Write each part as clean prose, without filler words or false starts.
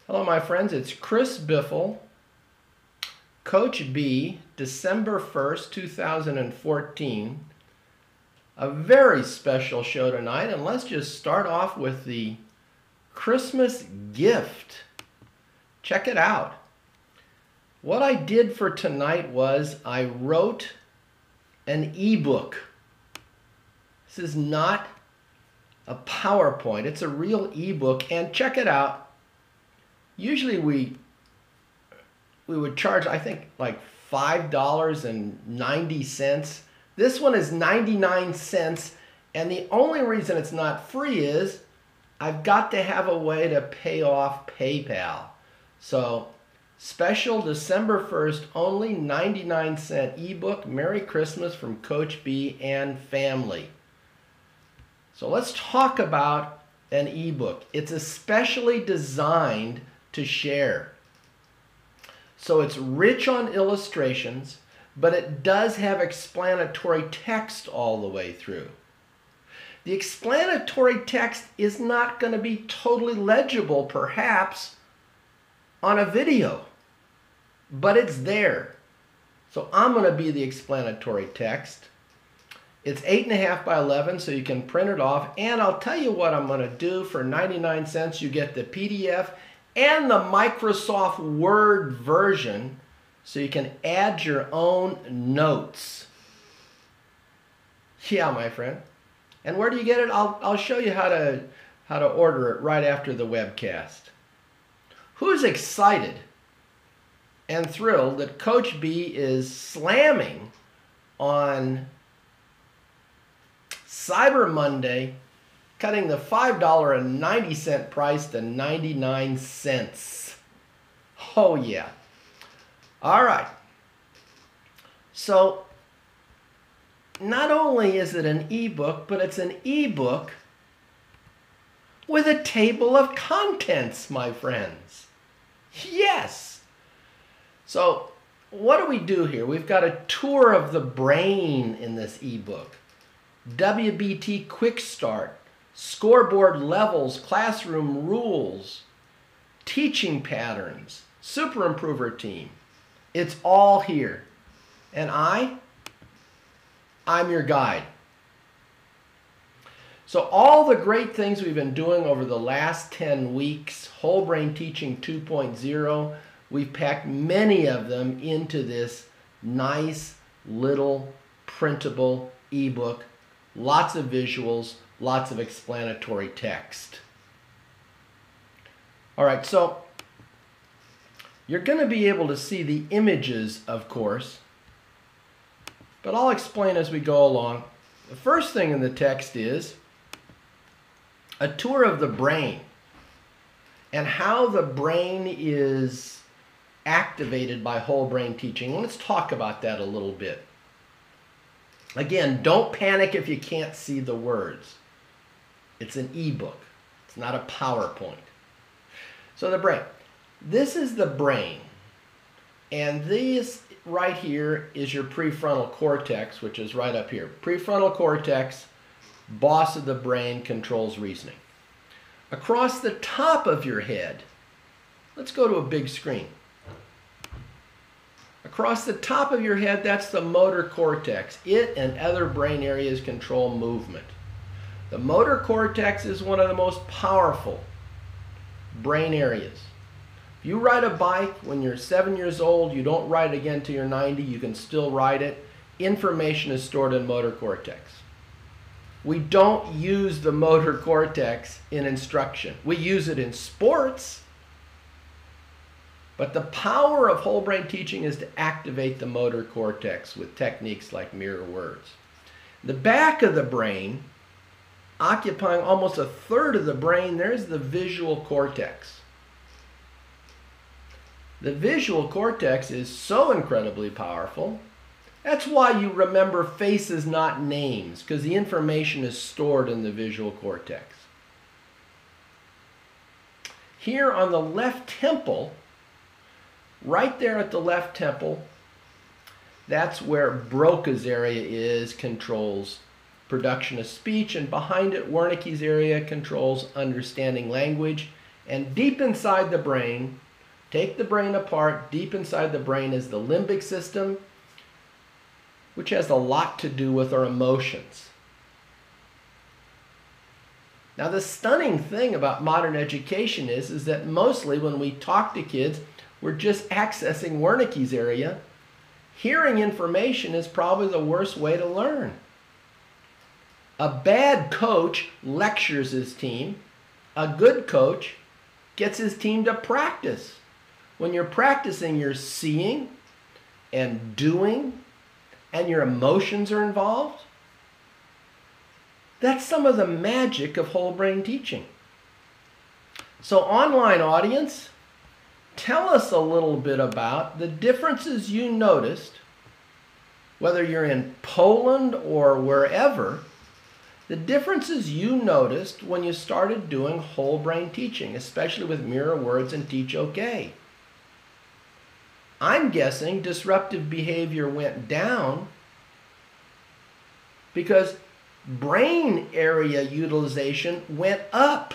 Hello, my friends. It's Chris Biffle, Coach B, December 1st, 2014. A very special show tonight, and let's just start off with the Christmas gift. Check it out. What I did for tonight was I wrote an ebook. This is not a PowerPoint. It's a real ebook, and check it out. Usually we would charge, I think, like $5.90. This one is 99 cents, and the only reason it's not free is I've got to have a way to pay off PayPal. So, special December 1st, only 99-cent ebook. Merry Christmas from Coach B and family. So let's talk about an ebook. It's especially designed to share. So it's rich on illustrations, but it does have explanatory text all the way through. The explanatory text is not going to be totally legible, perhaps, on a video, but it's there. So I'm going to be the explanatory text. It's 8.5 by 11, so you can print it off, and I'll tell you what I'm going to do. For 99 cents, you get the PDF and the Microsoft Word version, so you can add your own notes. Yeah, my friend. And where do you get it? I'll show you how to order it right after the webcast. Who's excited and thrilled that Coach B is slamming on Cyber Monday, cutting the $5.90 price to 99 cents. Oh yeah. All right. So not only is it an ebook, but it's an ebook with a table of contents, my friends. Yes. So what do we do here? We've got a tour of the brain in this ebook. WBT Quickstart, Scoreboard Levels, Classroom Rules, Teaching Patterns, Super Improver Team. It's all here. And I'm your guide. So all the great things we've been doing over the last 10 weeks, Whole Brain Teaching 2.0, we've packed many of them into this nice little printable ebook. Lots of visuals, lots of explanatory text. All right, so you're going to be able to see the images, of course, but I'll explain as we go along. The first thing in the text is a tour of the brain and how the brain is activated by whole brain teaching. Let's talk about that a little bit. Again, don't panic if you can't see the words. It's an ebook. It's not a PowerPoint. So the brain. This is the brain. And this right here is your prefrontal cortex, which is right up here. Prefrontal cortex, boss of the brain, controls reasoning. Across the top of your head, let's go to a big screen. Across the top of your head, that's the motor cortex. It and other brain areas control movement. The motor cortex is one of the most powerful brain areas. If you ride a bike when you're 7 years old, you don't ride it again till you're 90, you can still ride it. Information is stored in motor cortex. We don't use the motor cortex in instruction. We use it in sports. But the power of whole brain teaching is to activate the motor cortex with techniques like mirror words. The back of the brain, occupying almost a third of the brain, there's the visual cortex. The visual cortex is so incredibly powerful. That's why you remember faces, not names, because the information is stored in the visual cortex. Here on the left temple, right there at the left temple, that's where Broca's area is, controls production of speech, and behind it, Wernicke's area controls understanding language And deep inside the brain, take the brain apart, deep inside the brain is the limbic system, which has a lot to do with our emotions. Now, the stunning thing about modern education is that mostly when we talk to kids, we're just accessing Wernicke's area. Hearing information is probably the worst way to learn. A bad coach lectures his team. A good coach gets his team to practice. When you're practicing, you're seeing and doing, and your emotions are involved. That's some of the magic of whole brain teaching. So, online audience, tell us a little bit about the differences you noticed, whether you're in Poland or wherever, the differences you noticed when you started doing whole brain teaching, especially with mirror words and Teach OK. I'm guessing disruptive behavior went down because brain area utilization went up.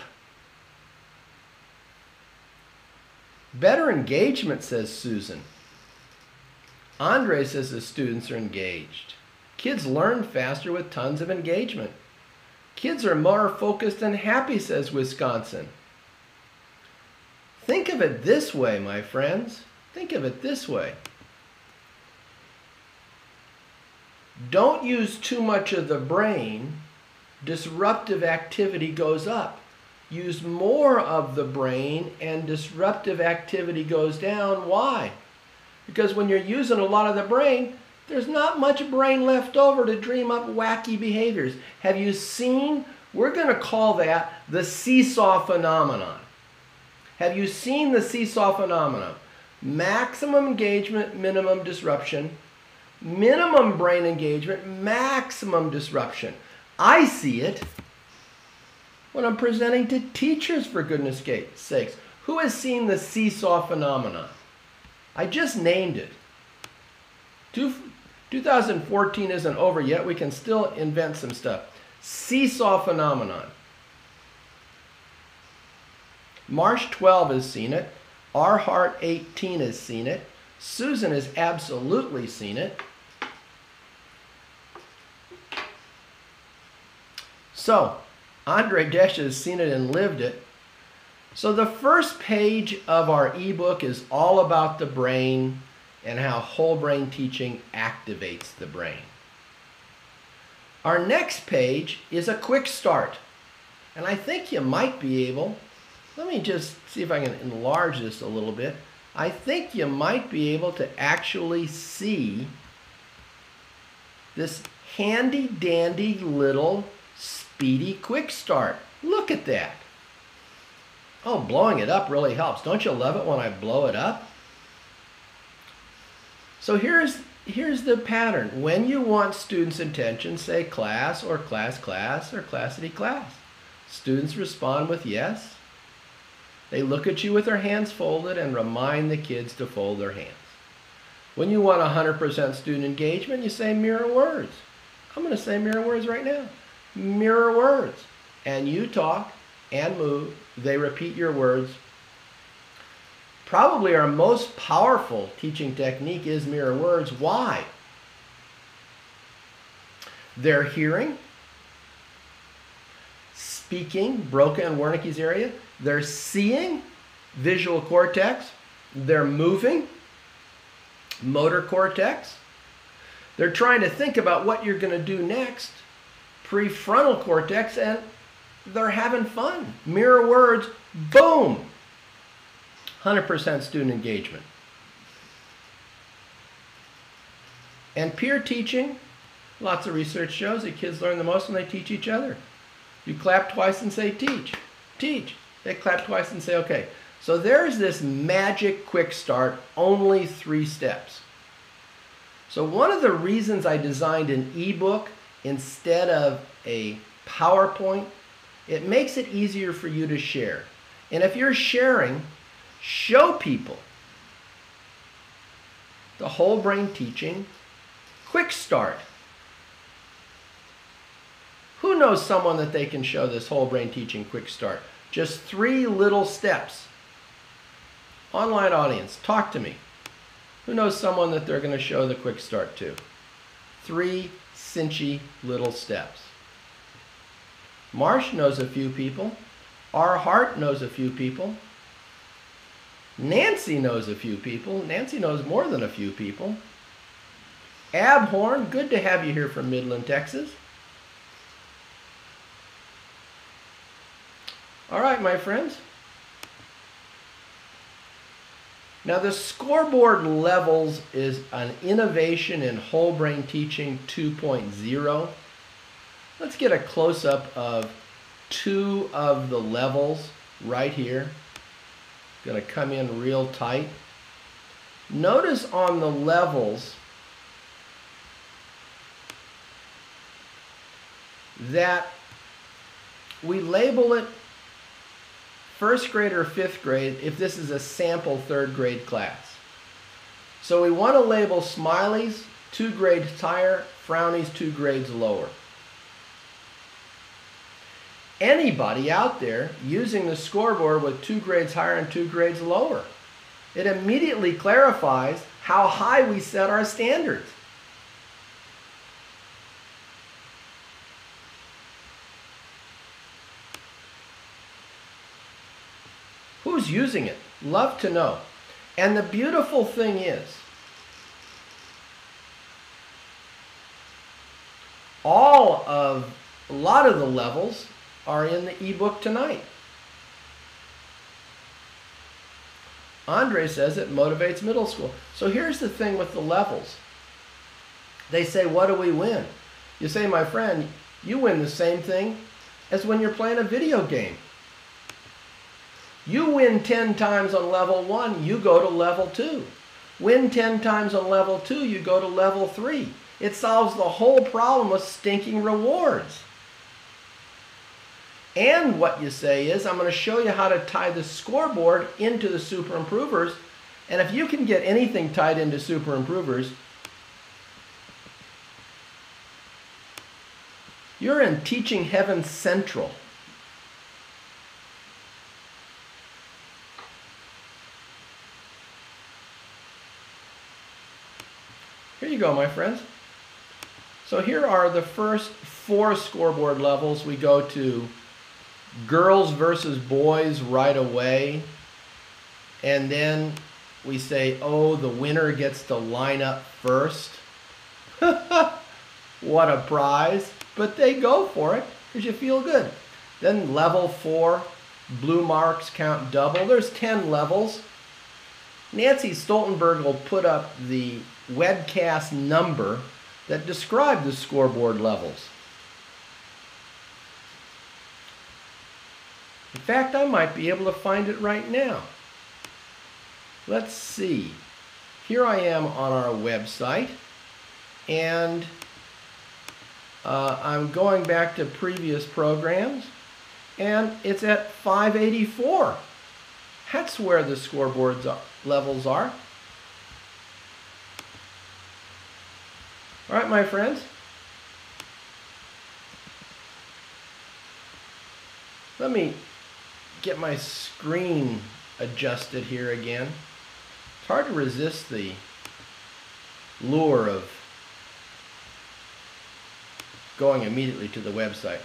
Better engagement, says Susan. Andre says the students are engaged. Kids learn faster with tons of engagement. Kids are more focused and happy, says Wisconsin. Think of it this way, my friends. Think of it this way. Don't use too much of the brain. Disruptive activity goes up. Use more of the brain and disruptive activity goes down. Why? Because when you're using a lot of the brain, there's not much brain left over to dream up wacky behaviors. Have you seen? We're going to call that the seesaw phenomenon. Have you seen the seesaw phenomenon? Maximum engagement, minimum disruption. Minimum brain engagement, maximum disruption. I see it when I'm presenting to teachers, for goodness sakes. Who has seen the seesaw phenomenon? I just named it. 2014 isn't over yet. We can still invent some stuff. Seesaw phenomenon. Marsh 12 has seen it. Our Heart 18 has seen it. Susan has absolutely seen it. So, Andre Desch has seen it and lived it. So the first page of our ebook is all about the brain and how whole brain teaching activates the brain. Our next page is a quick start. And I think you might be able, let me just see if I can enlarge this a little bit. I think you might be able to actually see this handy dandy little speedy quick start. Look at that. Oh, blowing it up really helps. Don't you love it when I blow it up? So here's the pattern. When you want students' attention, say class or class or classity class. Students respond with yes. They look at you with their hands folded and remind the kids to fold their hands. When you want 100% student engagement, you say mirror words. I'm going to say mirror words right now. Mirror words. And you talk and move. They repeat your words. Probably our most powerful teaching technique is mirror words. Why? They're hearing, speaking, Broca and Wernicke's area. They're seeing, visual cortex. They're moving, motor cortex. They're trying to think about what you're going to do next, prefrontal cortex, and they're having fun. Mirror words, boom! 100% student engagement. And peer teaching, lots of research shows that kids learn the most when they teach each other. You clap twice and say teach, teach. They clap twice and say okay. So there's this magic quick start, only 3 steps. So one of the reasons I designed an ebook instead of a PowerPoint, it makes it easier for you to share. And if you're sharing, show people the whole brain teaching quick start. Who knows someone that they can show this whole brain teaching quick start? Just 3 little steps. Online audience, talk to me. Who knows someone that they're going to show the quick start to? 3 cinchy little steps. Marsh knows a few people. R. Hart knows a few people. Nancy knows a few people. Nancy knows more than a few people. Abhorn, good to have you here from Midland, Texas. All right, my friends. Now, the Scoreboard Levels is an innovation in whole brain teaching 2.0. Let's get a close-up of 2 of the levels right here. Going to come in real tight. Notice on the levels that we label it 1st grade or 5th grade if this is a sample 3rd grade class. So we want to label smileys 2 grades higher, frownies 2 grades lower. Anybody out there using the scoreboard with 2 grades higher and 2 grades lower. It immediately clarifies how high we set our standards. Who's using it? Love to know. And the beautiful thing is, a lot of the levels are in the ebook tonight. Andre says it motivates middle school. So here's the thing with the levels. They say, what do we win? You say, my friend, you win the same thing as when you're playing a video game. You win 10 times on level 1, you go to level 2. Win 10 times on level 2, you go to level 3. It solves the whole problem with stinking rewards. And what you say is, I'm going to show you how to tie the scoreboard into the super improvers. And if you can get anything tied into super improvers, you're in teaching heaven central. Here you go, my friends. So here are the first 4 scoreboard levels. We go to girls versus boys right away. And then we say, oh, the winner gets to line up first. What a prize. But they go for it because you feel good. Then level 4, blue marks count double. There's 10 levels. Nancy Stoltenberg will put up the webcast number that describe the scoreboard levels. In fact, I might be able to find it right now. Let's see. Here I am on our website, and I'm going back to previous programs, and it's at 584. That's where the scoreboard levels are. All right, my friends. Let me get my screen adjusted here again. It's hard to resist the lure of going immediately to the website.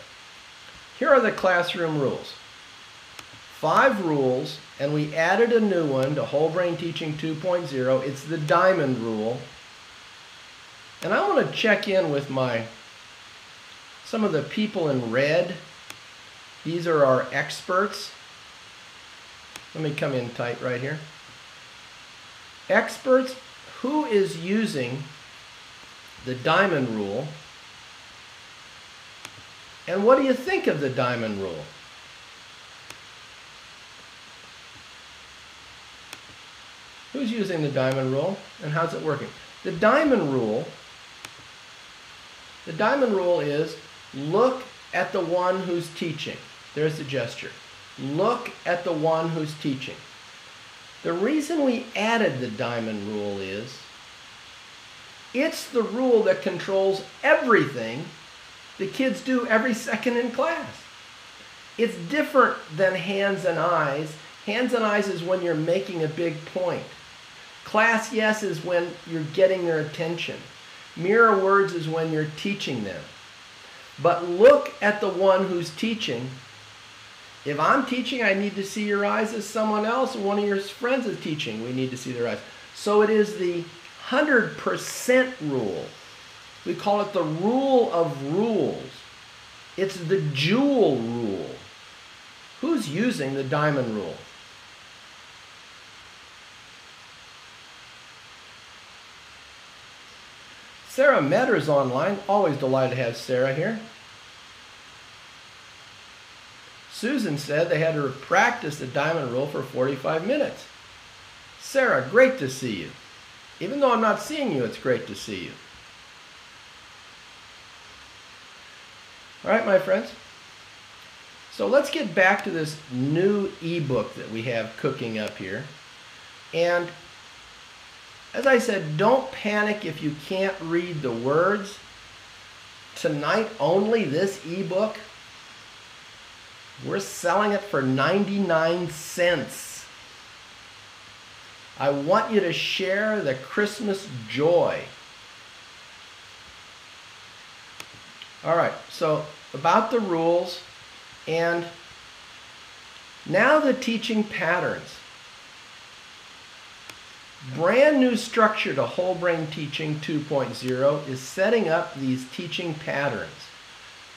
Here are the classroom rules. 5 rules, and we added a new one to Whole Brain Teaching 2.0. It's the diamond rule. And I want to check in with some of the people in red. These are our experts. Let me come in tight right here. Experts, who is using the diamond rule? And what do you think of the diamond rule? Who's using the diamond rule and how's it working? The diamond rule is look at the one who's teaching. There's the gesture. Look at the one who's teaching. The reason we added the diamond rule is it's the rule that controls everything the kids do every second in class. It's different than hands and eyes. Hands and eyes is when you're making a big point. Class yes is when you're getting their attention. Mirror words is when you're teaching them. But look at the one who's teaching. If I'm teaching, I need to see your eyes as someone else, and one of your friends is teaching, we need to see their eyes. So it is the 100% rule. We call it the rule of rules. It's the jewel rule. Who's using the diamond rule? Sarah Metter's online. Always delighted to have Sarah here. Susan said they had to practice the diamond rule for 45 minutes. Sarah, great to see you. Even though I'm not seeing you, it's great to see you. All right, my friends. So let's get back to this new ebook that we have cooking up here. And as I said, don't panic if you can't read the words. Tonight only, this ebook, we're selling it for 99 cents. I want you to share the Christmas joy. All right, so about the rules, and now the teaching patterns. Brand new structure to Whole Brain Teaching 2.0 is setting up these teaching patterns.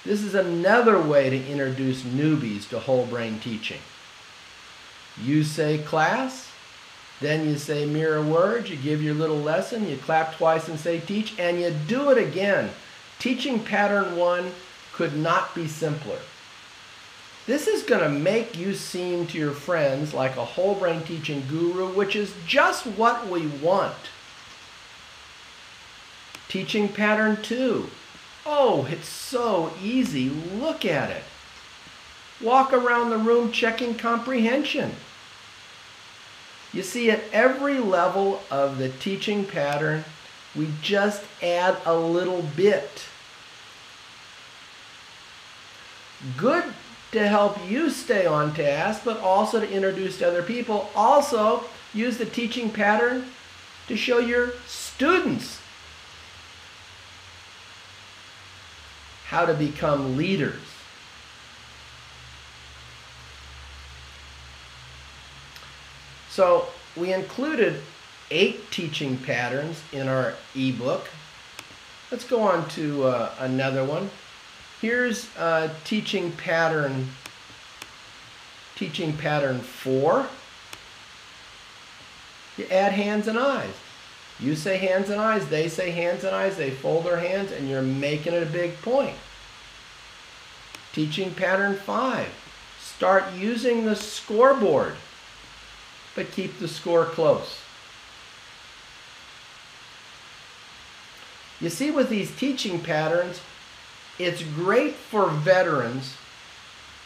This is another way to introduce newbies to whole brain teaching. You say class, then you say mirror words, you give your little lesson, you clap twice and say teach, and you do it again. Teaching pattern 1 could not be simpler. This is going to make you seem to your friends like a whole brain teaching guru, which is just what we want. Teaching pattern 2. Oh, it's so easy. Look at it. Walk around the room checking comprehension. You see, at every level of the teaching pattern, we just add a little bit. Good to help you stay on task, but also to introduce to other people. Also, use the teaching pattern to show your students how to become leaders. So we included 8 teaching patterns in our ebook. Let's go on to another one. Here's teaching pattern 4. You add hands and eyes. You say hands and eyes, they say hands and eyes, they fold their hands, and you're making it a big point. Teaching pattern 5. Start using the scoreboard, but keep the score close. You see, with these teaching patterns, it's great for veterans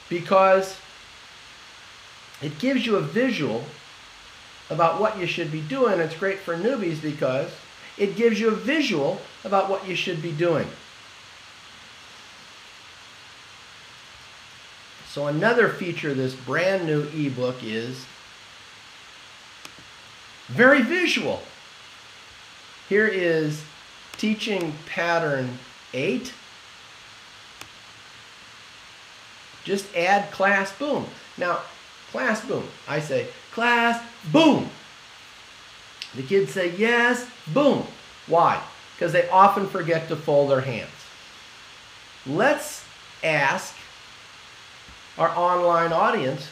because it gives you a visual about what you should be doing. It's great for newbies because it gives you a visual about what you should be doing. So another feature of this brand new ebook is very visual. Here is teaching pattern 8. Just add class boom. Now, class boom. I say class boom. The kids say yes, boom. Why? Because they often forget to fold their hands. Let's ask our online audience,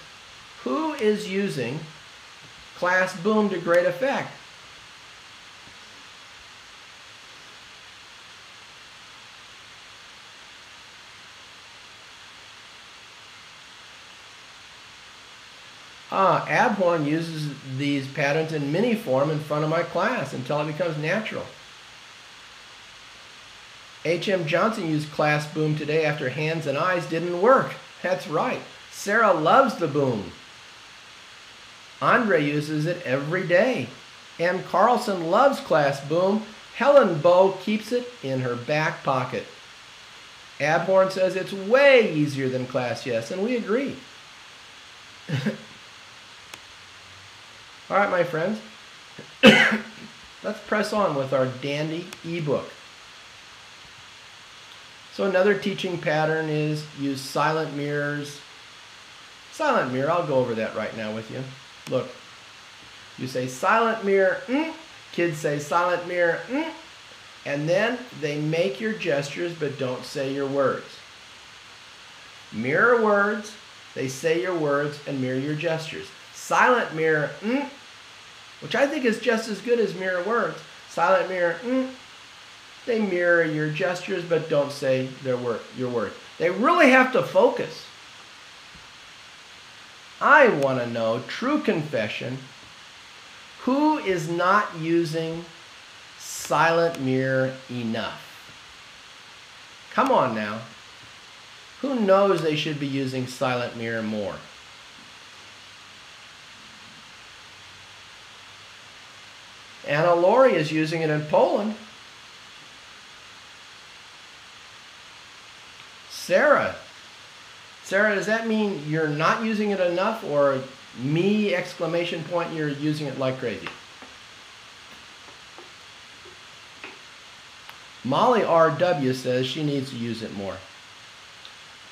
who is using class boom to great effect? Abhorn uses these patterns in mini form in front of my class until it becomes natural. H.M. Johnson used class boom today after hands and eyes didn't work. That's right. Sarah loves the boom. Andre uses it every day. M. Carlson loves class boom. Helen Bow keeps it in her back pocket. Abhorn says it's way easier than Class Yes, and we agree. All right, my friends. Let's press on with our dandy ebook. So another teaching pattern is use silent mirrors. Silent mirror, I'll go over that right now with you. Look, you say silent mirror, kids say silent mirror, and then they make your gestures but don't say your words. Mirror words, they say your words and mirror your gestures. Silent mirror, which I think is just as good as mirror words. Silent mirror, they mirror your gestures but don't say your words. They really have to focus. I want to know, true confession, who is not using silent mirror enough? Come on now. Who knows they should be using silent mirror more? Anna Lori is using it in Poland. Sarah, does that mean you're not using it enough, or me, exclamation point, you're using it like crazy? Molly RW says she needs to use it more.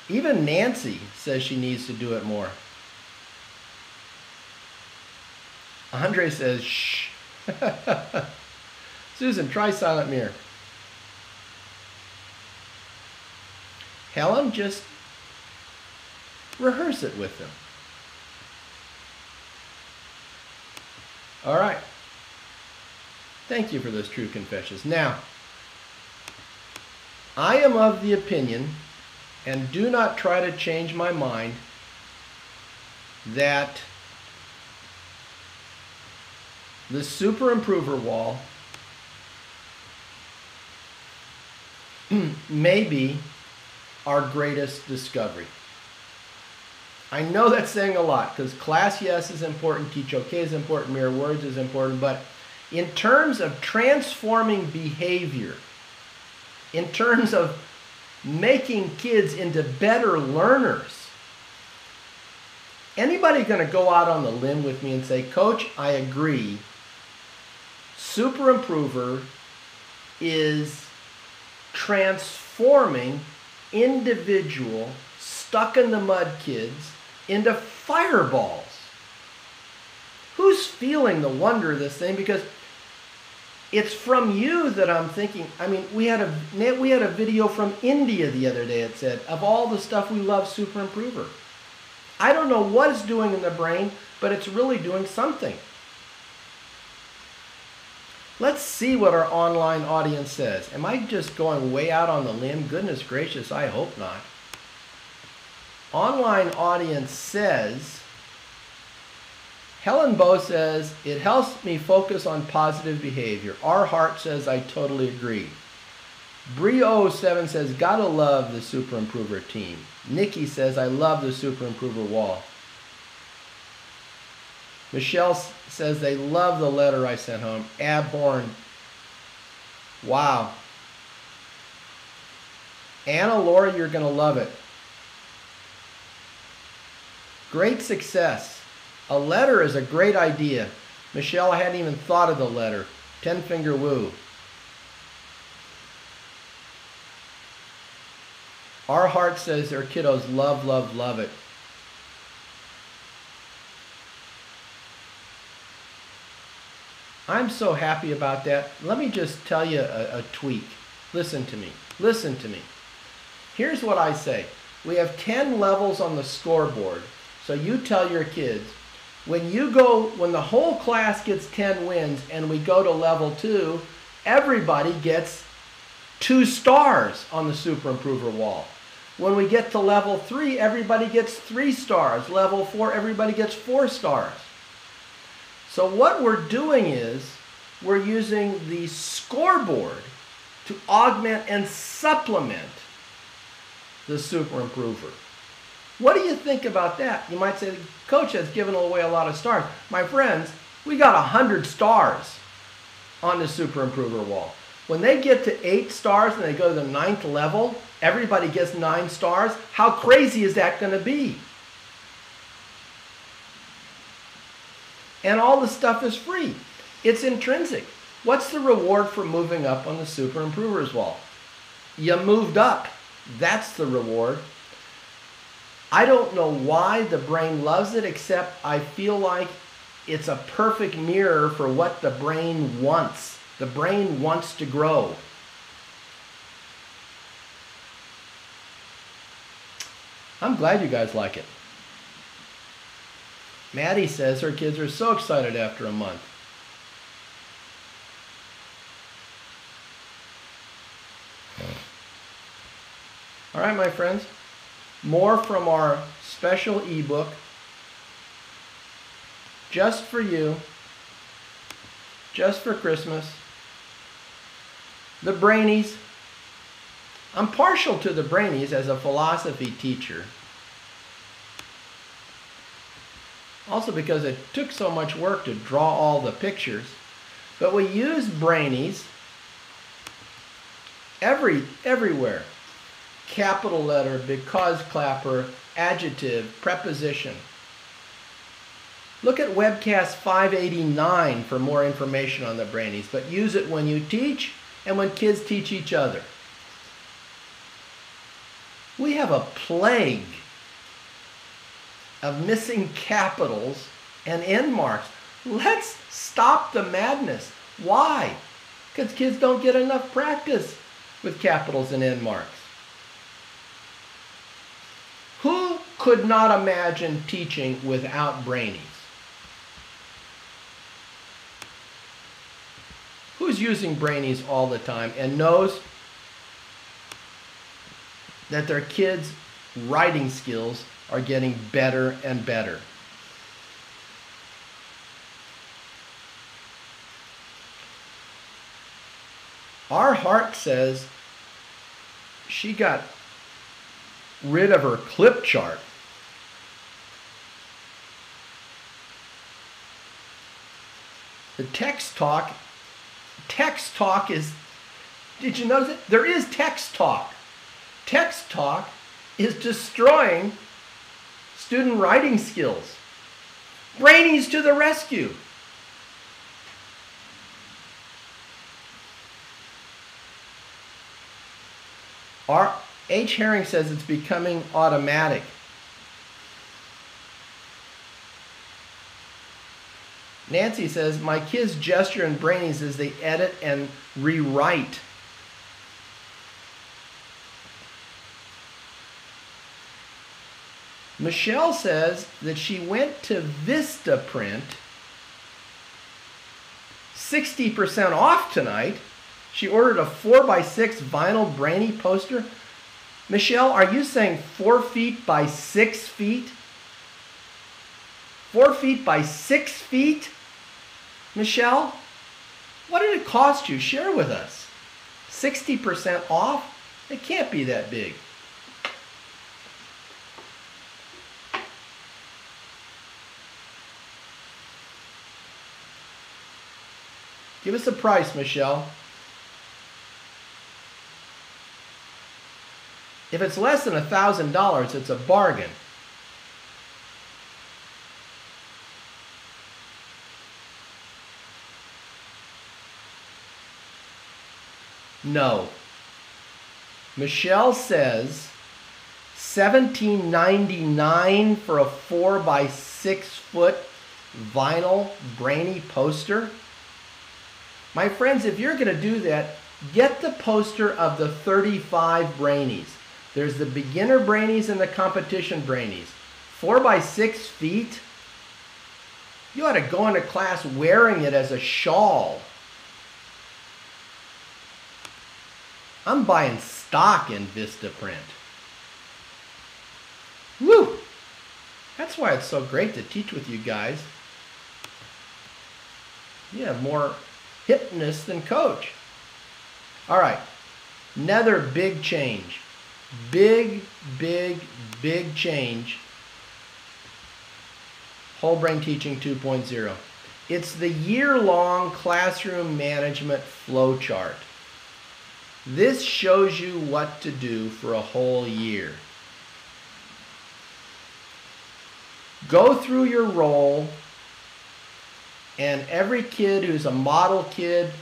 Even Nancy says she needs to do it more. Andre says, shh. Susan, try silent mirror. Helen, just rehearse it with them. All right. Thank you for those true confessions. Now, I am of the opinion, and do not try to change my mind, that the Super Improver wall may be our greatest discovery. I know that's saying a lot, because Class Yes is important, Teach OK is important, Mirror Words is important, but in terms of transforming behavior, in terms of making kids into better learners, anybody going to go out on the limb with me and say, Coach, I agree, Super Improver is transforming individual, stuck-in-the-mud kids into fireballs? Who's feeling the wonder of this thing? Because it's from you that I'm thinking. I mean, we had a video from India the other day. It said, of all the stuff we love, Super Improver. I don't know what it's doing in the brain, but it's really doing something. Let's see what our online audience says. Am I just going way out on the limb? Goodness gracious, I hope not. Online audience says, Helen Bow says, it helps me focus on positive behavior. Our Heart says, I totally agree. Brio07 says, gotta love the Super Improver team. Nikki says, I love the Super Improver wall. Michelle says they love the letter I sent home. Abhorn. Wow. Anna Laura, you're going to love it. Great success. A letter is a great idea. Michelle, I hadn't even thought of the letter. 10-finger woo. Our Heart says their kiddos love, love, love it. I'm so happy about that. Let me just tell you a tweak. Listen to me. Listen to me. Here's what I say. We have 10 levels on the scoreboard. So you tell your kids, when the whole class gets 10 wins and we go to level 2, everybody gets 2 stars on the Super Improver wall. When we get to level 3, everybody gets 3 stars. Level 4, everybody gets 4 stars. So what we're doing is we're using the scoreboard to augment and supplement the Super Improver. What do you think about that? You might say, Coach has given away a lot of stars. My friends, we got 100 stars on the Super Improver wall. When they get to 8 stars and they go to the 9th level, everybody gets 9 stars. How crazy is that going to be? And all the stuff is free. It's intrinsic. What's the reward for moving up on the Super Improvers wall? You moved up. That's the reward. I don't know why the brain loves it, except I feel like it's a perfect mirror for what the brain wants. The brain wants to grow. I'm glad you guys like it. Maddie says her kids are so excited after a month. All right, my friends. More from our special ebook, just for you, just for Christmas. The brainies. I'm partial to the brainies as a philosophy teacher. Also because it took so much work to draw all the pictures. But we use brainies everywhere. Capital letter, because clapper, adjective, preposition. Look at webcast 589 for more information on the brainies, but use it when you teach and when kids teach each other. We have a plague of missing capitals and end marks. Let's stop the madness. Why? Because kids don't get enough practice with capitals and end marks. Who could not imagine teaching without brainies? Who's using brainies all the time and knows that their kids' writing skills are getting better and better? Our heart says she got rid of her clip chart. The text talk is, did you notice it? There is text talk. Text talk is destroying student writing skills. Brainies to the rescue. H. Herring says it's becoming automatic. Nancy says, my kids gesture in brainies as they edit and rewrite. Michelle says that she went to Vistaprint, 60% off tonight. She ordered a 4x6 vinyl brainy poster. Michelle, are you saying 4 feet by 6 feet? 4 feet by 6 feet? Michelle, what did it cost you? Share with us. 60% off? It can't be that big. Give us a price, Michelle. If it's less than $1,000, it's a bargain. No. Michelle says $17.99 for a 4x6 foot vinyl brainy poster. My friends, if you're going to do that, get the poster of the 35 brainies. There's the beginner brainies and the competition brainies. 4x6 feet. You ought to go into class wearing it as a shawl. I'm buying stock in Vistaprint. Woo! That's why it's so great to teach with you guys. You have more hipness than coach. All right, another big change. Big change. Whole Brain Teaching 2.0. It's the year-long classroom management flowchart. This shows you what to do for a whole year. Go through your roll, and every kid who's a model kid,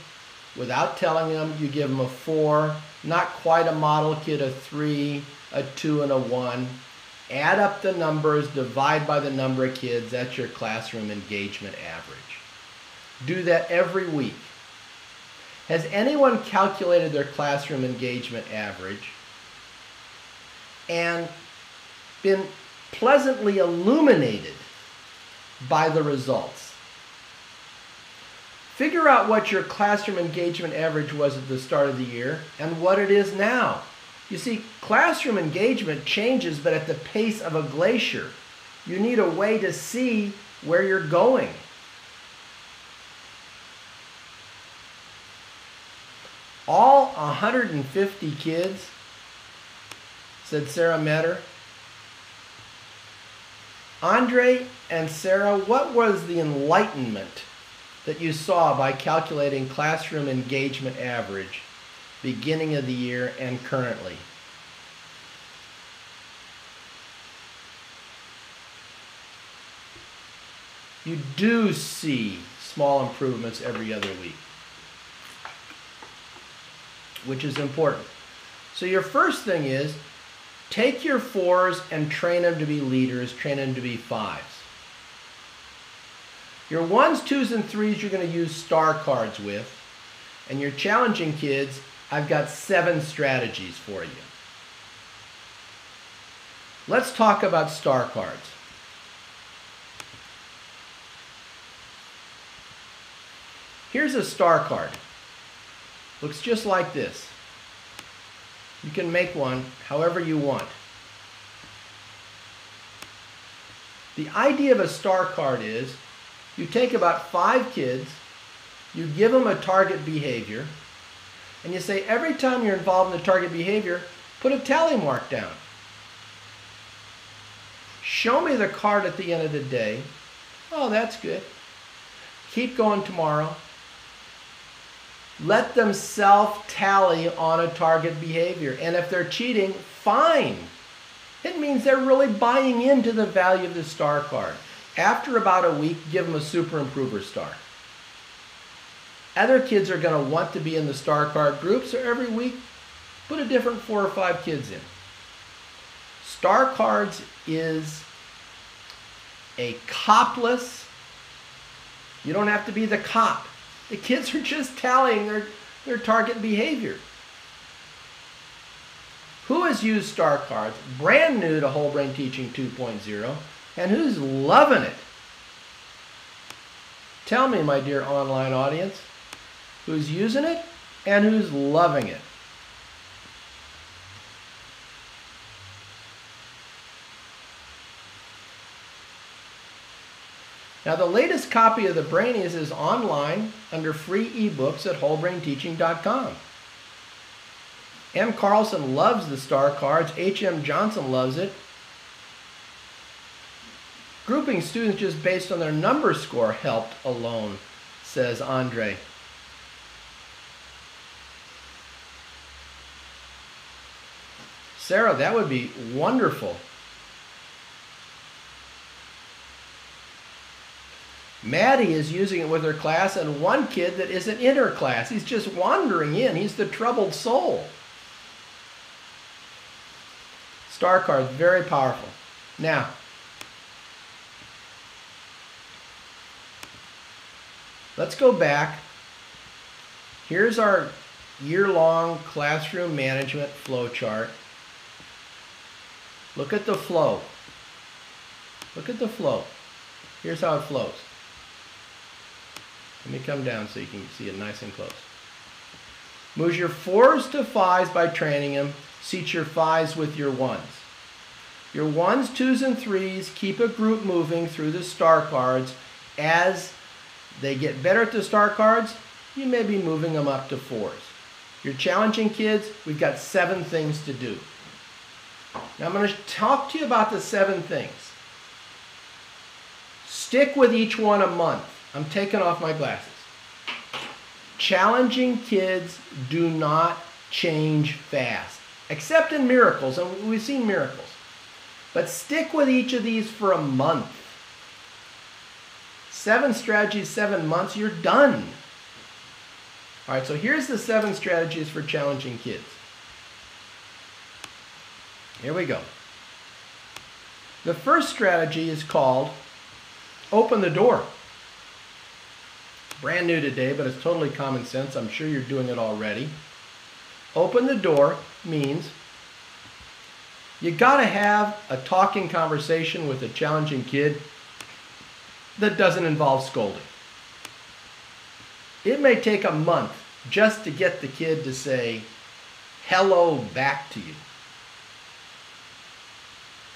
without telling them, you give them a 4, not quite a model kid, a 3, a 2, and a 1. Add up the numbers, divide by the number of kids. That's your classroom engagement average. Do that every week. Has anyone calculated their classroom engagement average and been pleasantly illuminated by the results? Figure out what your classroom engagement average was at the start of the year and what it is now. You see, classroom engagement changes, but at the pace of a glacier. You need a way to see where you're going. All 150 kids, said Sarah Metter. Andre and Sarah, what was the enlightenment that you saw by calculating classroom engagement average beginning of the year and currently? You do see small improvements every other week, which is important. So your first thing is take your 4s and train them to be leaders, train them to be 5s. Your 1s, 2s, and 3s you're going to use star cards with. And your challenging kids, I've got 7 strategies for you. Let's talk about star cards. Here's a star card. Looks just like this. You can make one however you want. The idea of a star card is you take about 5 kids, you give them a target behavior, and you say every time you're involved in the target behavior, put a tally mark down. Show me the card at the end of the day. Oh, that's good. Keep going tomorrow. Let them self-tally on a target behavior. And if they're cheating, fine. It means they're really buying into the value of the star card. After about a week, give them a super improver star. Other kids are going to want to be in the star card group, so every week, put a different 4 or 5 kids in. Star cards is a copless, you don't have to be the cop. The kids are just tallying their target behavior. Who has used star cards, brand new to Whole Brain Teaching 2.0, and who's loving it? Tell me, my dear online audience, who's using it and who's loving it. Now, the latest copy of the Brainies is online under free ebooks at wholebrainteaching.com. M. Carlson loves the star cards. H.M. Johnson loves it. Grouping students just based on their number score helped alone, says Andre. Sarah, that would be wonderful. Maddie is using it with her class, and one kid that isn't in her class. He's just wandering in. He's the troubled soul. Star cards, very powerful. Now, let's go back. Here's our year-long classroom management flow chart. Look at the flow. Look at the flow. Here's how it flows. Let me come down so you can see it nice and close. Move your 4s to 5s by training them. Seat your 5s with your 1s. Your 1s, 2s, and 3s keep a group moving through the star cards. As they get better at the star cards, you may be moving them up to 4s. Your challenging kids, we've got 7 things to do. Now I'm going to talk to you about the 7 things. Stick with each one a month. I'm taking off my glasses. Challenging kids do not change fast, except in miracles, and we've seen miracles. But stick with each of these for a month. 7 strategies, 7 months, you're done. All right, so here's the 7 strategies for challenging kids. Here we go. The first strategy is called open the door. Brand new today, but it's totally common sense. I'm sure you're doing it already. Open the door means you got to have a talking conversation with a challenging kid that doesn't involve scolding. It may take a month just to get the kid to say hello back to you.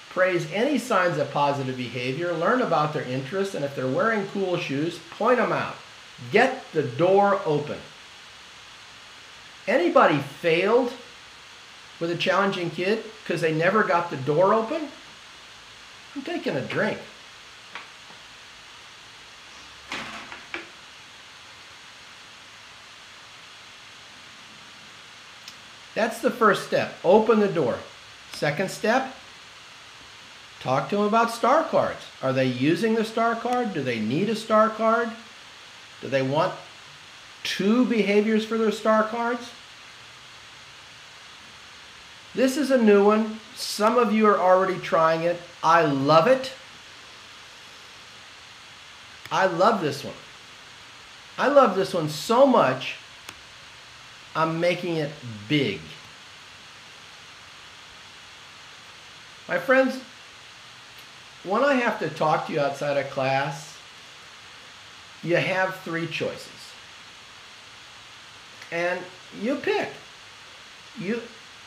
Praise any signs of positive behavior, learn about their interests, and if they're wearing cool shoes, point them out. Get the door open. Anybody failed with a challenging kid because they never got the door open? I'm taking a drink. That's the first step. Open the door. Second step, talk to them about star cards. Are they using the star card? Do they need a star card? Do they want 2 behaviors for their star cards? This is a new one. Some of you are already trying it. I love it. I love this one. I love this one so much, I'm making it big. My friends, when I have to talk to you outside of class, you have 3 choices. And you pick.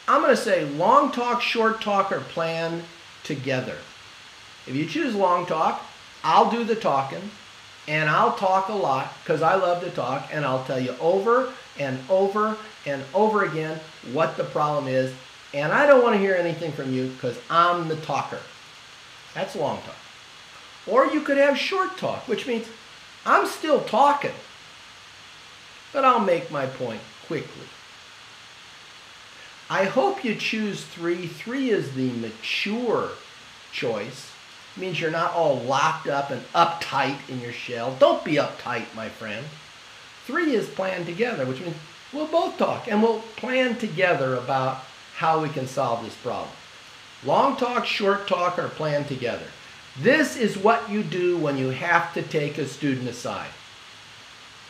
I'm going to say long talk, short talk, or plan together. If you choose long talk, I'll do the talking, and I'll talk a lot because I love to talk, and I'll tell you over and over and over again what the problem is, and I don't want to hear anything from you because I'm the talker. That's long talk. Or you could have short talk, which means I'm still talking, but I'll make my point quickly. I hope you choose 3. 3 is the mature choice. It means you're not all locked up and uptight in your shell. Don't be uptight, my friend. 3 is plan together, which means we'll both talk and we'll plan together about how we can solve this problem. Long talk, short talk, or plan together. This is what you do when you have to take a student aside.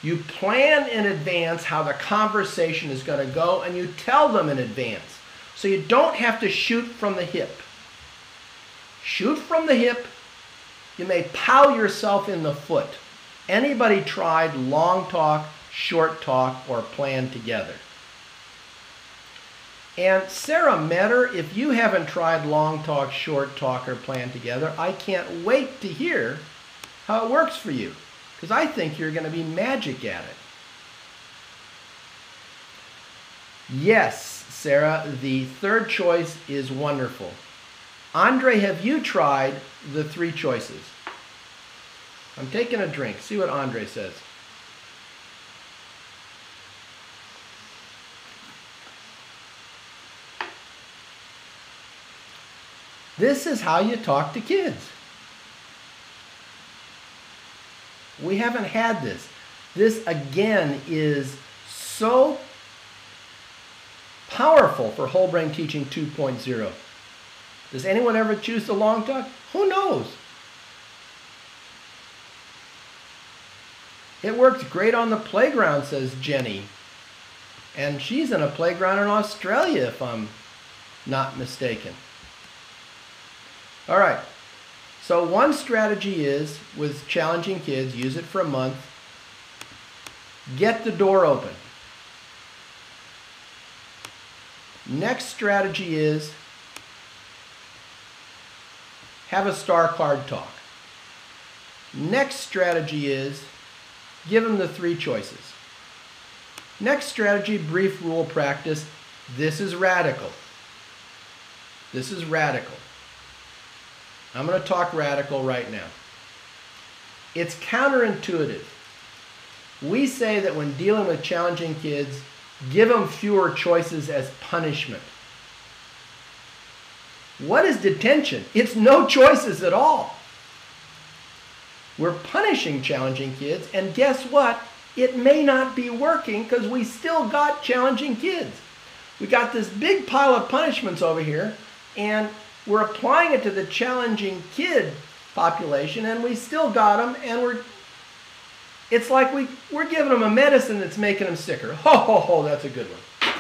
You plan in advance how the conversation is going to go, and you tell them in advance. So you don't have to shoot from the hip. Shoot from the hip, you may pow yourself in the foot. Anybody tried long talk, short talk, or plan together? And Sarah Metter, if you haven't tried long talk, short talk, or plan together, I can't wait to hear how it works for you, because I think you're going to be magic at it. Yes, Sarah, the third choice is wonderful. Andre, have you tried the 3 choices? I'm taking a drink. See what Andre says. This is how you talk to kids. We haven't had this. This, again, is so powerful for Whole Brain Teaching 2.0. Does anyone ever choose the long talk? Who knows? It works great on the playground, says Jenny. And she's in a playground in Australia, if I'm not mistaken. All right. So one strategy is, with challenging kids, use it for a month, get the door open. Next strategy is, have a star card talk. Next strategy is, give them the 3 choices. Next strategy, brief rule practice. This is radical. This is radical. I'm going to talk radical right now. It's counterintuitive. We say that when dealing with challenging kids, Give them fewer choices as punishment. What is detention? It's no choices at all. We're punishing challenging kids, and guess what? It may not be working because we still got challenging kids. We got this big pile of punishments over here, and we're applying it to the challenging kid population, and we still got them, and it's like we're giving them a medicine that's making them sicker. Ho, ho, ho, that's a good one.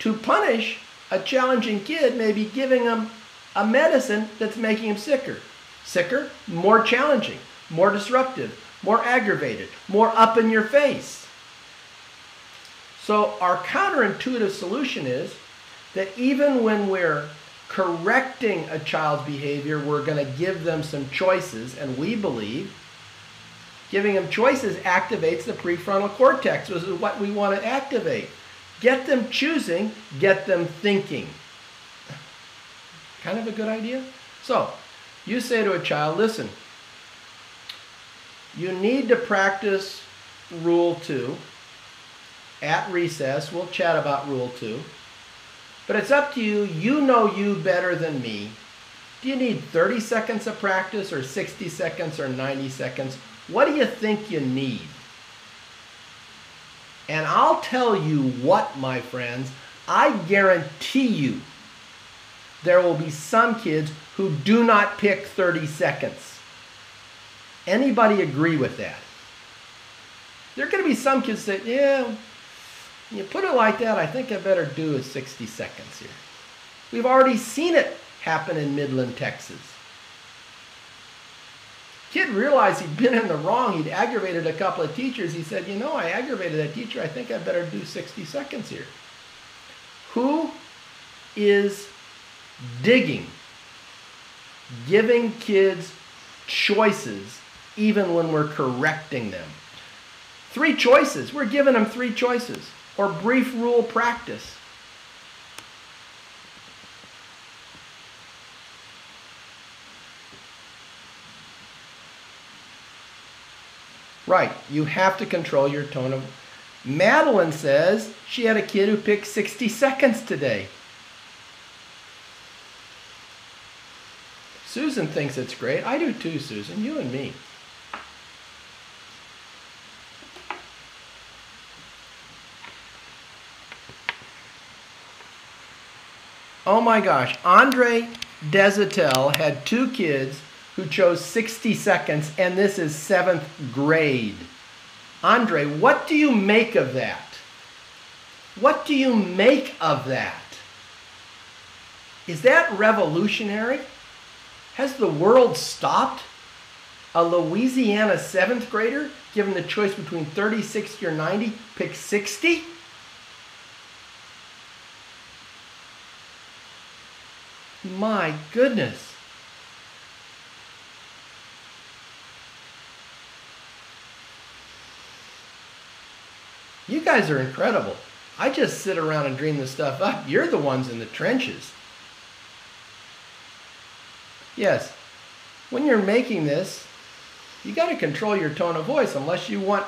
To punish a challenging kid may be giving them a medicine that's making them sicker. Sicker, more challenging, more disruptive, more aggravated, more up in your face. So our counterintuitive solution is that even when we're correcting a child's behavior, we're going to give them some choices, and we believe giving them choices activates the prefrontal cortex, which is what we want to activate. Get them choosing, get them thinking. Kind of a good idea? So, you say to a child, listen, you need to practice Rule 2 at recess. We'll chat about Rule 2. But it's up to you. You know you better than me. Do you need 30 seconds of practice or 60 seconds or 90 seconds? What do you think you need? And I'll tell you what, my friends, I guarantee you there will be some kids who do not pick 30 seconds. Anybody agree with that? There are going to be some kids that, yeah, you put it like that, I think I better do a 60 seconds here. We've already seen it happen in Midland, Texas. Kid realized he'd been in the wrong. He'd aggravated a couple of teachers. He said, you know, I aggravated that teacher. I think I better do 60 seconds here. Who is digging, giving kids choices even when we're correcting them? 3 choices. We're giving them 3 choices. Or brief rule practice. Right, you have to control your tone of... Madeline says she had a kid who picked 60 seconds today. Susan thinks it's great. I do too, Susan, you and me. Oh my gosh, Andre Desatel had 2 kids who chose 60 seconds, and this is 7th grade. Andre, what do you make of that? What do you make of that? Is that revolutionary? Has the world stopped? A Louisiana 7th grader, given the choice between 30, 60, or 90, pick 60? My goodness. You guys are incredible. I just sit around and dream this stuff up. You're the ones in the trenches. Yes, when you're making this, you got to control your tone of voice unless you want,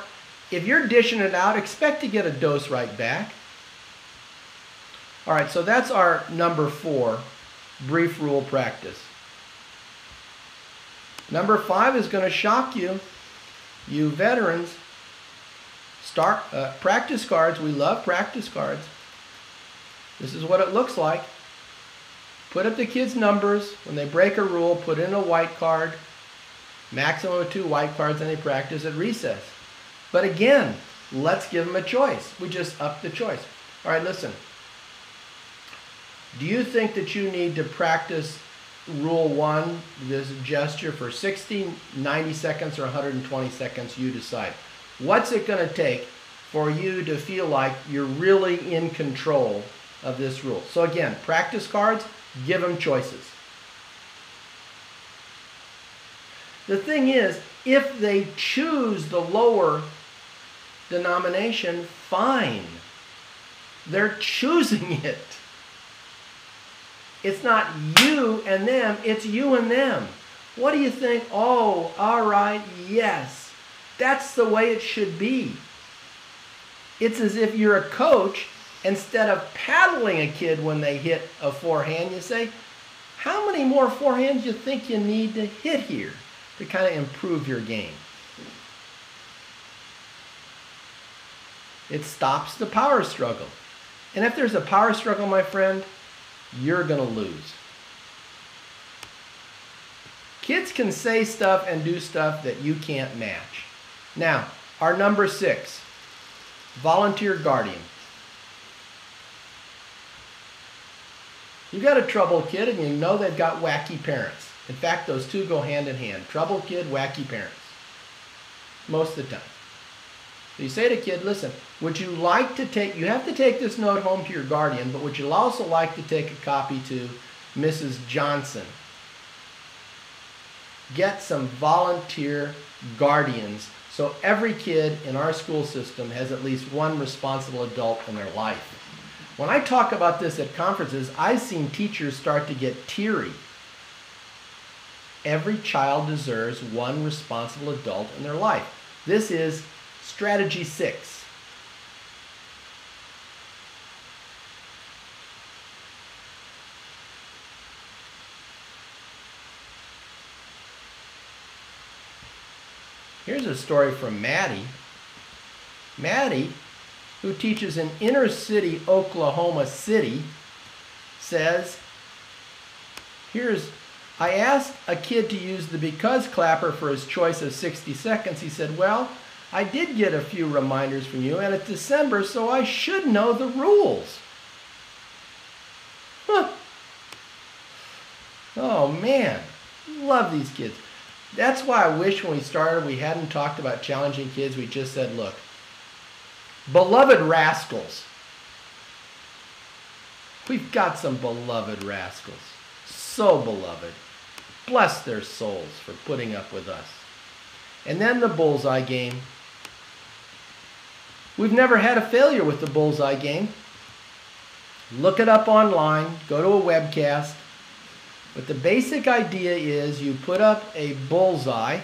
if you're dishing it out, expect to get a dose right back. All right, so that's our number 4, brief rule practice. Number 5 is going to shock you, you veterans. Practice cards. We love practice cards. This is what it looks like. Put up the kids' numbers. When they break a rule, put in a white card. Maximum of 2 white cards, and they practice at recess. But again, let's give them a choice. We just up the choice. All right, listen. Do you think that you need to practice Rule 1, this gesture, for 60, 90 seconds, or 120 seconds? You decide. What's it going to take for you to feel like you're really in control of this rule? So again, practice cards, give them choices. The thing is, if they choose the lower denomination, fine. They're choosing it. It's not you and them, it's you and them. What do you think? Oh, all right, yes. That's the way it should be. It's as if you're a coach. Instead of paddling a kid when they hit a forehand, you say, how many more forehands do you think you need to hit here to kind of improve your game? It stops the power struggle. And if there's a power struggle, my friend, you're going to lose. Kids can say stuff and do stuff that you can't match. Now, our number 6, volunteer guardian. You got a troubled kid and you know they've got wacky parents. In fact, those two go hand in hand. Troubled kid, wacky parents. Most of the time. So you say to a kid, listen, would you like to take, you have to take this note home to your guardian, but would you also like to take a copy to Mrs. Johnson? Get some volunteer guardians so every kid in our school system has at least one responsible adult in their life. When I talk about this at conferences, I've seen teachers start to get teary. Every child deserves one responsible adult in their life. This is strategy 6. Here's a story from Maddie. Maddie, who teaches in inner city Oklahoma City, says, I asked a kid to use the because clapper for his choice of 60 seconds. He said, well, I did get a few reminders from you, and it's December, so I should know the rules. Huh. Oh, man. Love these kids. That's why I wish when we started we hadn't talked about challenging kids. We just said, look, beloved rascals. We've got some beloved rascals. So beloved. Bless their souls for putting up with us. And then the bullseye game. We've never had a failure with the bullseye game. Look it up online. Go to a webcast. But the basic idea is you put up a bullseye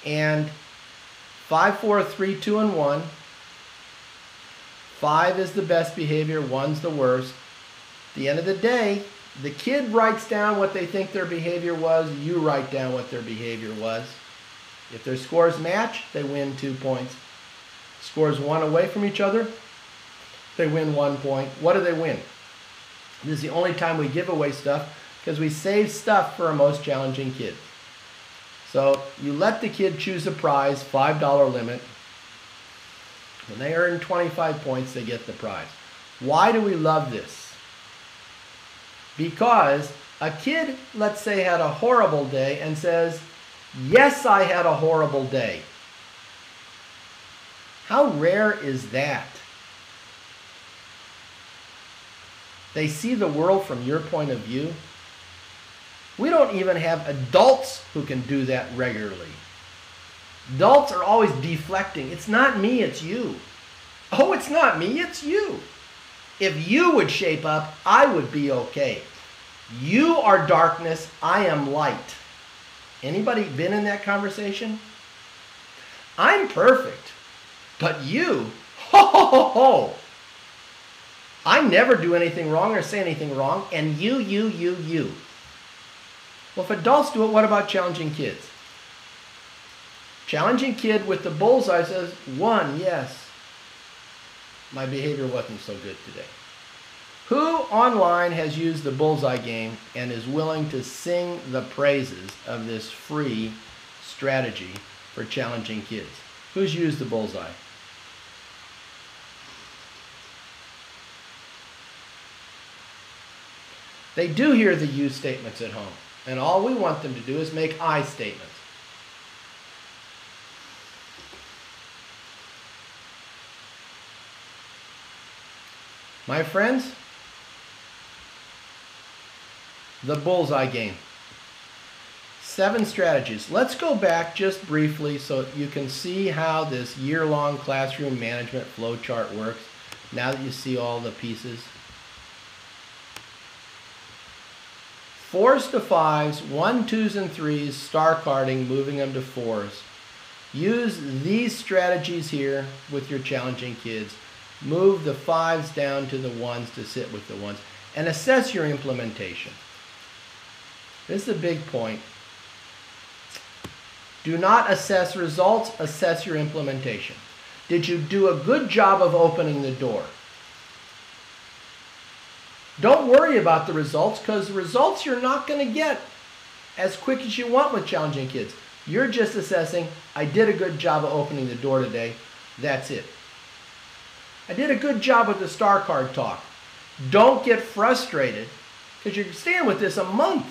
and 5, 4, 3, 2, and 1. 5 is the best behavior, 1's the worst. At the end of the day, the kid writes down what they think their behavior was, you write down what their behavior was. If their scores match, they win 2 points. Scores 1 away from each other, they win 1 point. What do they win? This is the only time we give away stuff because we save stuff for our most challenging kids. So you let the kid choose a prize, $5 limit. When they earn 25 points, they get the prize. Why do we love this? Because a kid, let's say, had a horrible day and says, yes, I had a horrible day. How rare is that? They see the world from your point of view. We don't even have adults who can do that regularly. Adults are always deflecting. It's not me, it's you. Oh, it's not me, it's you. If you would shape up, I would be okay. You are darkness, I am light. Anybody been in that conversation? I'm perfect, but you, ho, ho, ho, ho. I never do anything wrong or say anything wrong, and you. Well, if adults do it, what about challenging kids? Challenging kid with the bullseye says, 1, yes, my behavior wasn't so good today. Who online has used the bullseye game and is willing to sing the praises of this free strategy for challenging kids? Who's used the bullseye? They do hear the you statements at home, and all we want them to do is make I statements. My friends, the bullseye game. 7 strategies. Let's go back just briefly so you can see how this year-long classroom management flowchart works now that you see all the pieces. 4s to 5s, 1, 2s, and 3s, star carding, moving them to 4s. Use these strategies here with your challenging kids. Move the 5s down to the 1s to sit with the 1s. And assess your implementation. This is a big point. Do not assess results, assess your implementation. Did you do a good job of opening the door? Don't worry about the results, because the results you're not going to get as quick as you want with challenging kids. You're just assessing, I did a good job of opening the door today. That's it. I did a good job with the star card talk. Don't get frustrated, because you're staying with this a month.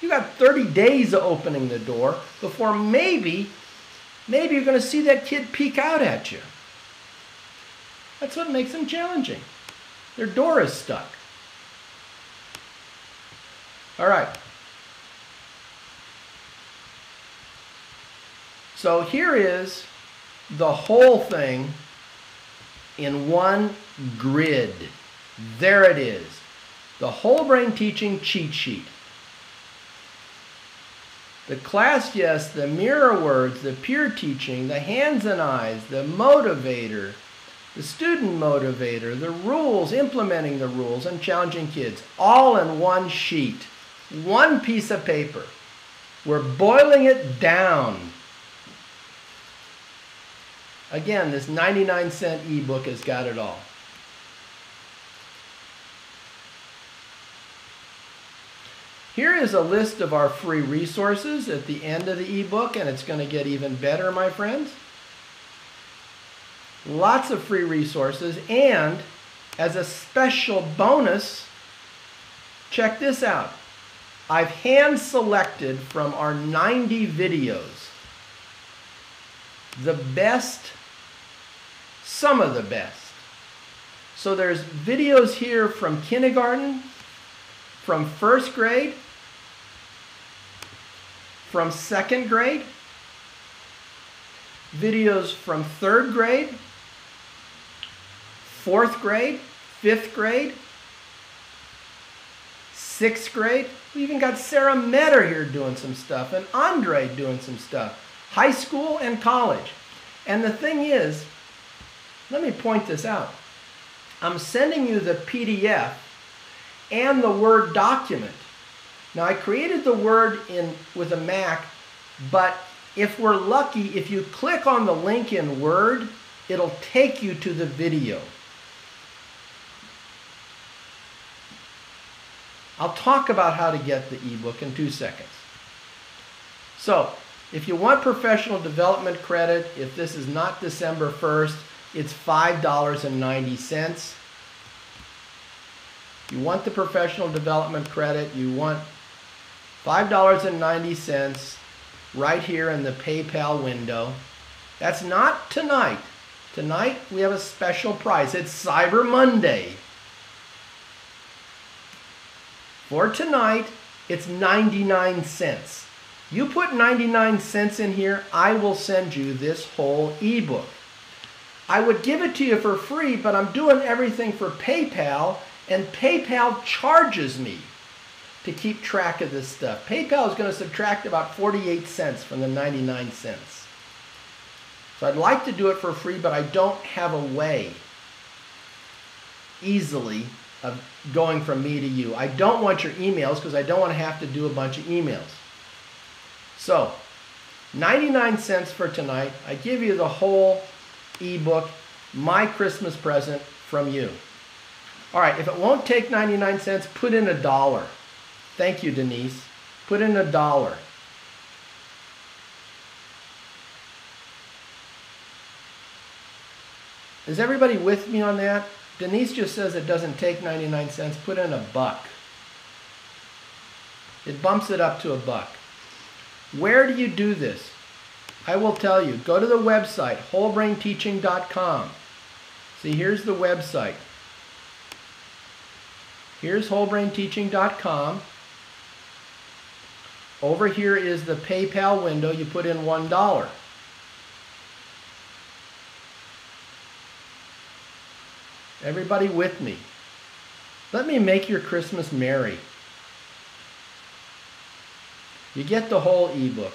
You got 30 days of opening the door before maybe you're going to see that kid peek out at you. That's what makes them challenging. Their door is stuck. All right. So here is the whole thing in one grid. There it is. The Whole Brain Teaching cheat sheet. The class yes, the mirror words, the peer teaching, the hands and eyes, the motivator, the student motivator, the rules, implementing the rules, and challenging kids, all in one sheet, one piece of paper. We're boiling it down. Again, this 99-cent ebook has got it all. Here is a list of our free resources at the end of the ebook, and it's going to get even better, my friends. Lots of free resources, and as a special bonus, check this out. I've hand-selected from our 90 videos the best, some of the best. So there's videos here from kindergarten, from first grade, from second grade, videos from third grade, fourth grade, fifth grade, sixth grade. We even got Sarah Metter here doing some stuff, and Andre doing some stuff. High school and college. And the thing is, let me point this out. I'm sending you the PDF and the Word document. Now, I created the Word with a Mac, but if we're lucky, if you click on the link in Word, it'll take you to the video. I'll talk about how to get the ebook in 2 seconds. So, if you want professional development credit, if this is not December 1st, it's $5.90. You want the professional development credit, you want $5.90 right here in the PayPal window. That's not tonight. Tonight we have a special price. It's Cyber Monday. For tonight, it's 99 cents. You put 99 cents in here, I will send you this whole ebook. I would give it to you for free, but I'm doing everything for PayPal, and PayPal charges me to keep track of this stuff. PayPal is going to subtract about 48 cents from the 99 cents. So I'd like to do it for free, but I don't have a way easily of going from me to you. I don't want your emails because I don't want to have to do a bunch of emails. So, 99 cents for tonight. I give you the whole ebook, my Christmas present from you. All right, if it won't take 99 cents, put in $1. Thank you, Denise. Put in $1. Is everybody with me on that? Denise just says it doesn't take 99 cents. Put in $1. It bumps it up to $1. Where do you do this? I will tell you. Go to the website, wholebrainteaching.com. See, here's the website. Here's wholebrainteaching.com. Over here is the PayPal window. You put in $1. Everybody with me? Let me make your Christmas merry. You get the whole ebook.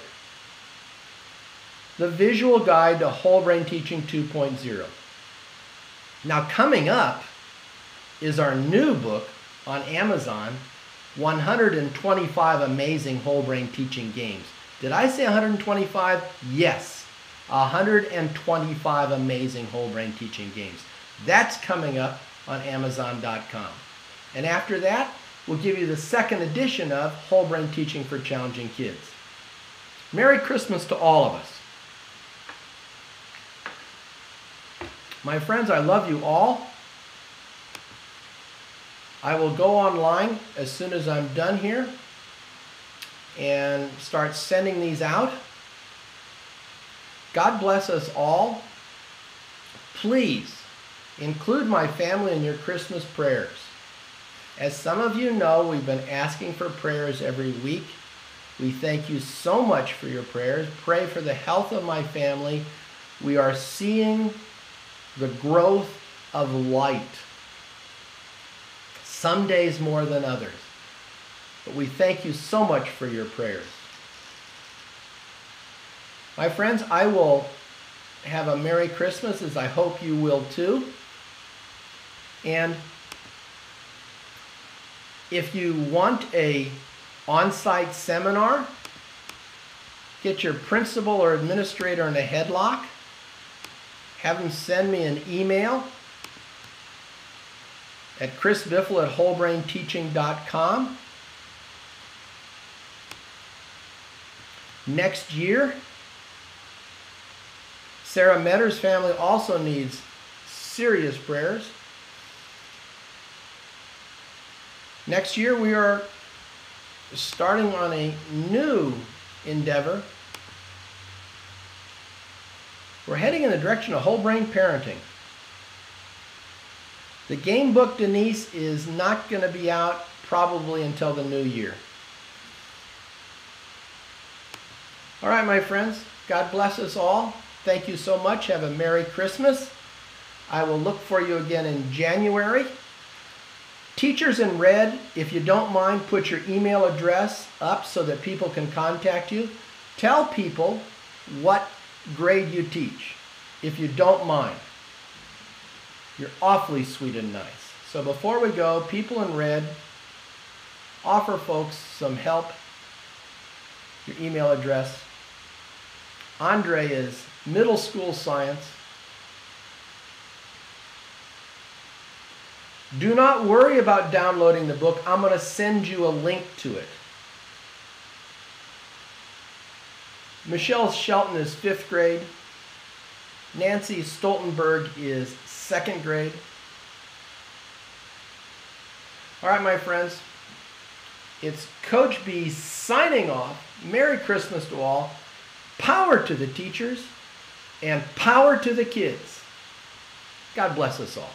the visual guide to Whole Brain Teaching 2.0. Now coming up is our new book on Amazon, 125 Amazing Whole Brain Teaching Games. Did I say 125? Yes, 125 amazing whole brain teaching games. That's coming up on Amazon.com. And after that, we'll give you the second edition of Whole Brain Teaching for Challenging Kids. Merry Christmas to all of us. My friends, I love you all. I will go online as soon as I'm done here and start sending these out. God bless us all. Please include my family in your Christmas prayers. As some of you know, we've been asking for prayers every week. We thank you so much for your prayers. Pray for the health of my family. We are seeing the growth of light. Some days more than others. But we thank you so much for your prayers. My friends, I will have a Merry Christmas, as I hope you will too. And if you want a on-site seminar, get your principal or administrator in a headlock. Have them send me an email at chrisbiffle@wholebrainteaching.com. Next year, Sarah Metter's family also needs serious prayers. Next year, we are starting on a new endeavor. We're heading in the direction of whole brain parenting. The game book, Denise, is not going to be out probably until the new year. All right, my friends, God bless us all. Thank you so much. Have a Merry Christmas. I will look for you again in January. Teachers in red, if you don't mind, put your email address up so that people can contact you. Tell people what grade you teach, if you don't mind. You're awfully sweet and nice. So before we go, people in red, offer folks some help. Your email address. Andre is middle school science. Do not worry about downloading the book. I'm going to send you a link to it. Michelle Shelton is 5th grade. Nancy Stoltenberg is 2nd grade. All right, my friends. It's Coach B signing off. Merry Christmas to all. Power to the teachers and power to the kids. God bless us all.